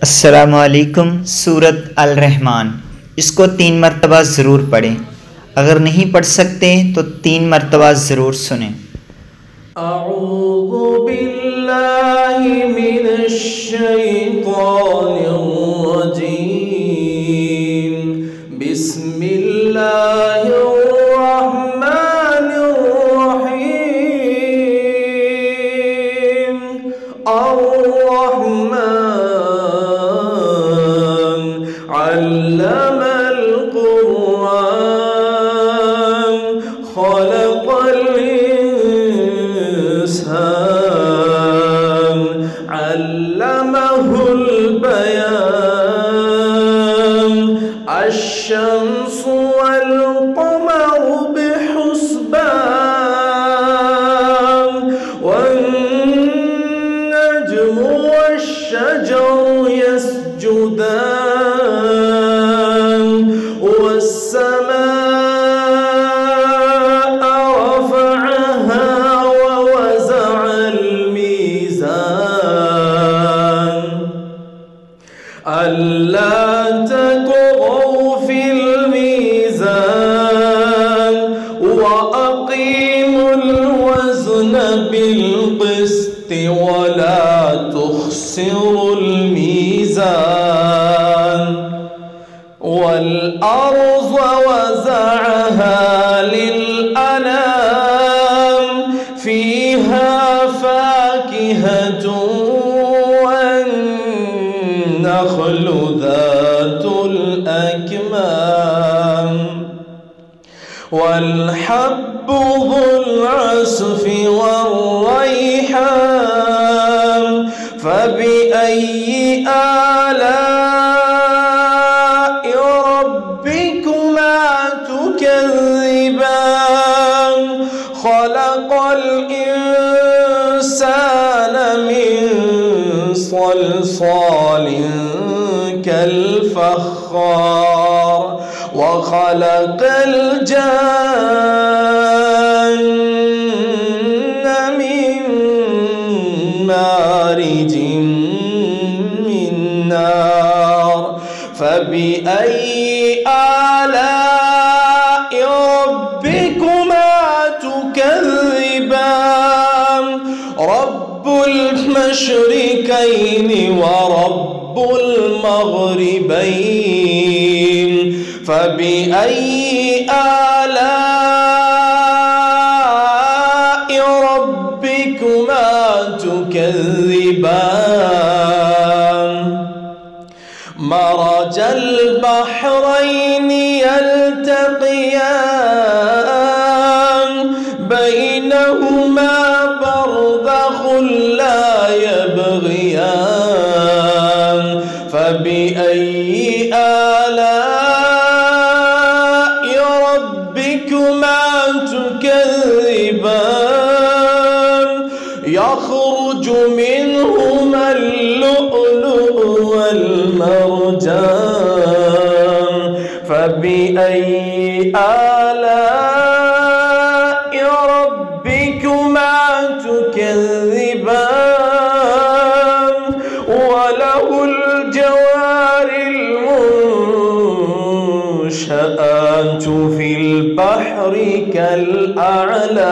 अस्सलामुअलैकुम। सूरत अल रहमान, इसको 3 मरतबा ज़रूर पढ़ें। अगर नहीं पढ़ सकते तो 3 मरतबा ज़रूर सुनें। अऊज़ु बिल्लाहि मिनश शैतानिर्रजीम। बिस्मिल्लाहिर्रहमानिर्रहीम। अर्रहमान अल्लमल कुरआन खलक़ल इंसान अल्लमहुल बयान। अश्शम्सु वल क़मरु बिहुस्बान वन्नज्मु वश्शजरु यस्जुदान वस्समाअ रफ़अहा ववज़अल मीज़ान अल्ला ततग़ौ फिल मीज़ान वअक़ीमुल वज़न बिल क़िस्ति वला तुख़्सिरुल मीज़ान। वल्अर्ज़ वज़अहा लिलअनाम फ़ीहा फ़ाकिहतुन वन्नख़्लु ज़ातुल अकमाम वल्हब्बु ज़ुल अस्फ़ि वर्रैहान। फ़बिअय्यि आलाइ रब्बिकुमा तुकज़्ज़िबान। ख़लक़ल इंसान मिन सल्सालिन कल्फ़ख़्ख़ार वख़लक़ल जान्न मिन मारिजिन मिन नार। फ़बिअय्यि आलाइ रब्बिकुमा तुकज़्ज़िबान। रब्बुल मशरिक़ैनि व रब्बुल मग़रिबैन। फ़बिअय्यि आलाइ रब्बिकुमा तुकज़्ज़िबान। मरजल बहरैनि यल्तक़ियान बैनहुमा बरज़ख़ुन ला यबग़ियान। फ़बिअय्यि आलाइ रब्बिकुमा तुकज़्ज़िबान। यख़रुजु मिनहुमा अल-लुअ्लुअु वल-मरजान। फ़बिअय्यि आलाइ रब्बिकुमा तुकज़्ज़िबान। वलहुल जवारिल मुनशआतु फ़िल बहरि कल-अ'लाम।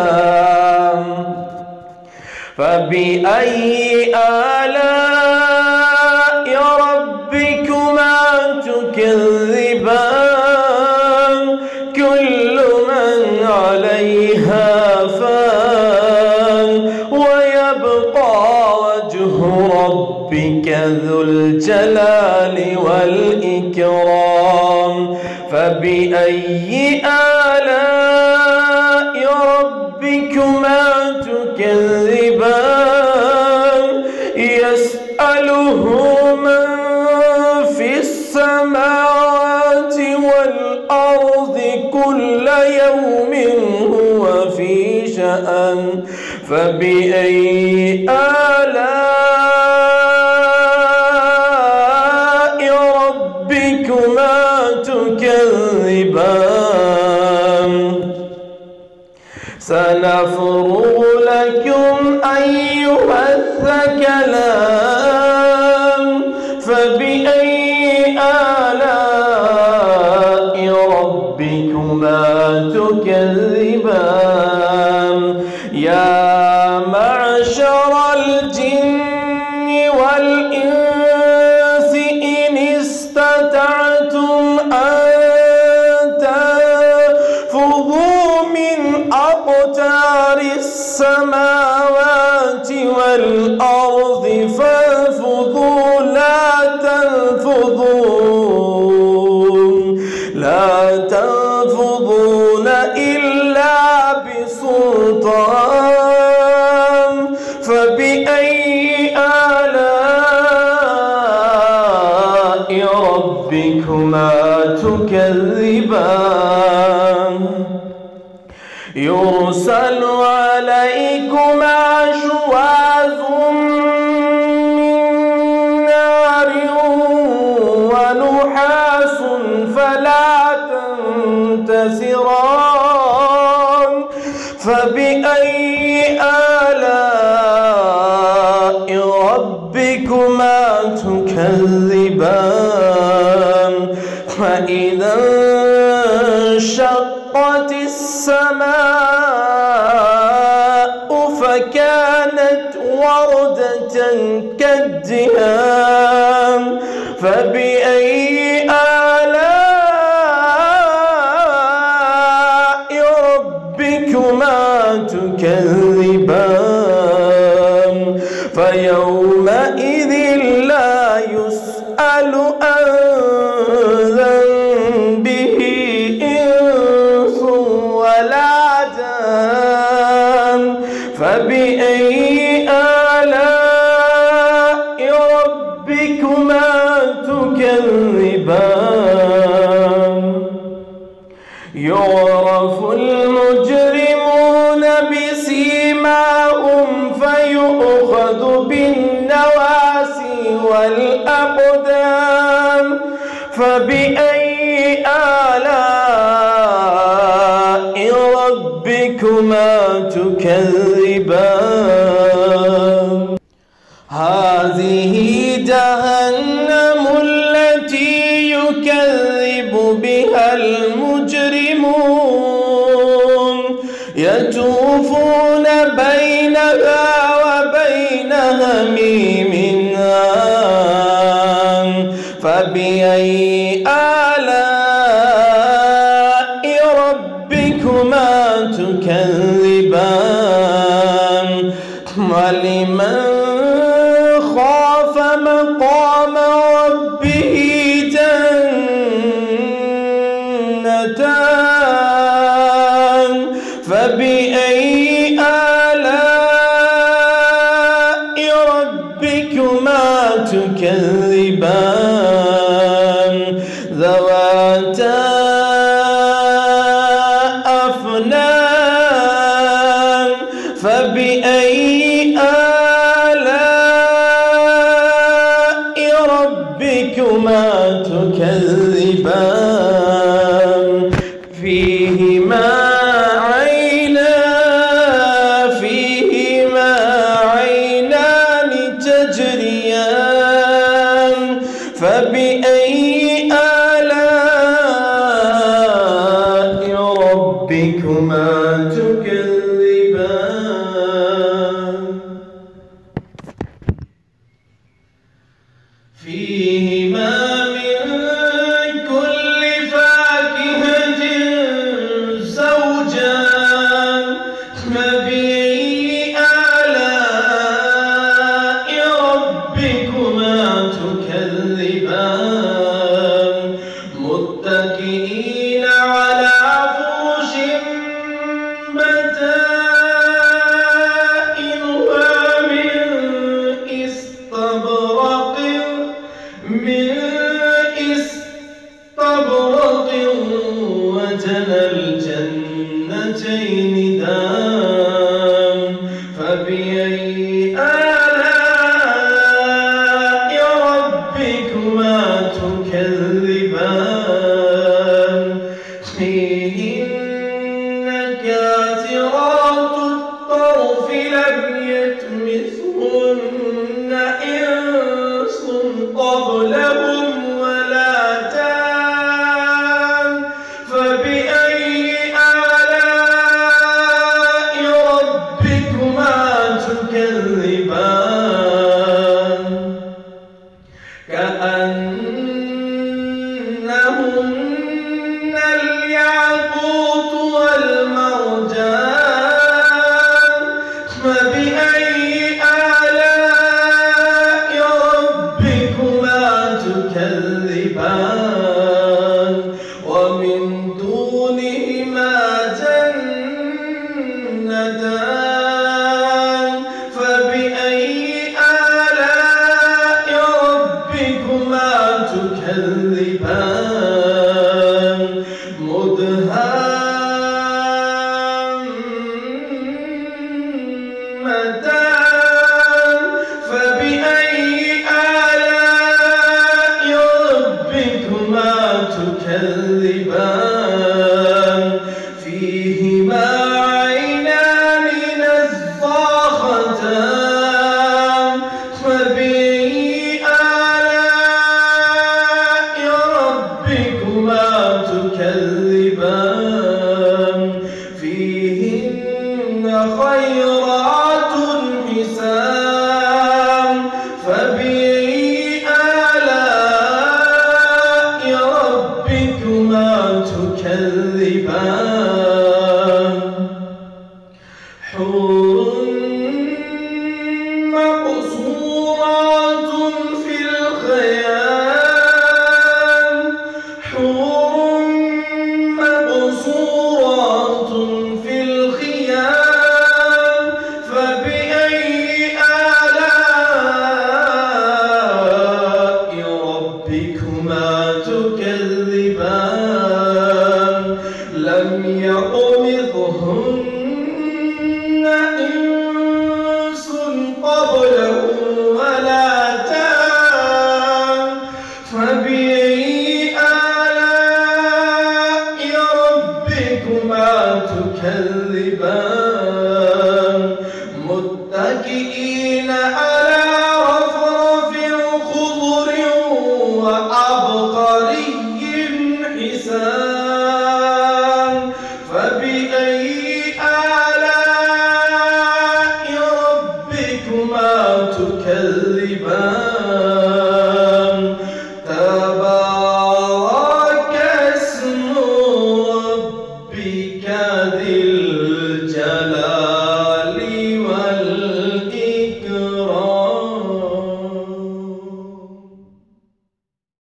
फ़बिअय्यि आलाइ रब्बिकुमा तुकज़्ज़िबान। कुल्लु मन अलैहा फ़ान वयब्क़ा वज्हु रब्बिका ज़ुल जलालि वल इकराम। फ़बिअय्यि आलाइ रब्बिकुमा तुकज़्ज़िबान। यस्अलुहु मन फ़िस्समावाति वल-अर्ज़ि कुल्ल यौमिन हुवा फ़ी शअन। फ़बिअय्यि आलाइ रब्बिकुमा तुकज़्ज़िबान। सनफ़्रुग़ु लकुम अय्युहल-थक़लान। والأرض فانفضوا لا تنفضون إلا بسلطان فبأي آلاء ربكما تكذبان يرسل عليكما شواظ من نار ونحاس فلا تنتصران فبأي آلاء ربكما تكذبان فإذا انشقت السماء فكانت وردة كالدهان فبأي آلاء ربكما تكذبان فيومئذ لا يسأل عن ذنبه إنس ولا جان فبأي آلاء ربكما تكذبان يعرف المجرمون بسيماهم فيؤخذ بالنواسي والأقدام فبأي آلاء ربكما تكذبان هذه جهنم التي يكذب بها المجرمون يطوفون بينها وبين هميم آن فبأي آلاء ربكما تكذبان ولمن خاف مقام ربه جنتان فبأي آلاء ربكما تكذبان ذواتا أفنان فبأي آلاء ربكما تكذبان فيهما عينان تجريان فبأي آلاء ربكما تكذبان فيهما من كل فاكهة زوجان فبأي آلاء ربكما تكذبان متكئين على فرش بطائنها من استبرق وجنى الجنتين دان فبأي آلاء ربكما تكذبان فيهن كاسرات الطرف لم يطمثهن إنس قبلهم ولا جان فبأي آلاء ربكما تكذبان كأن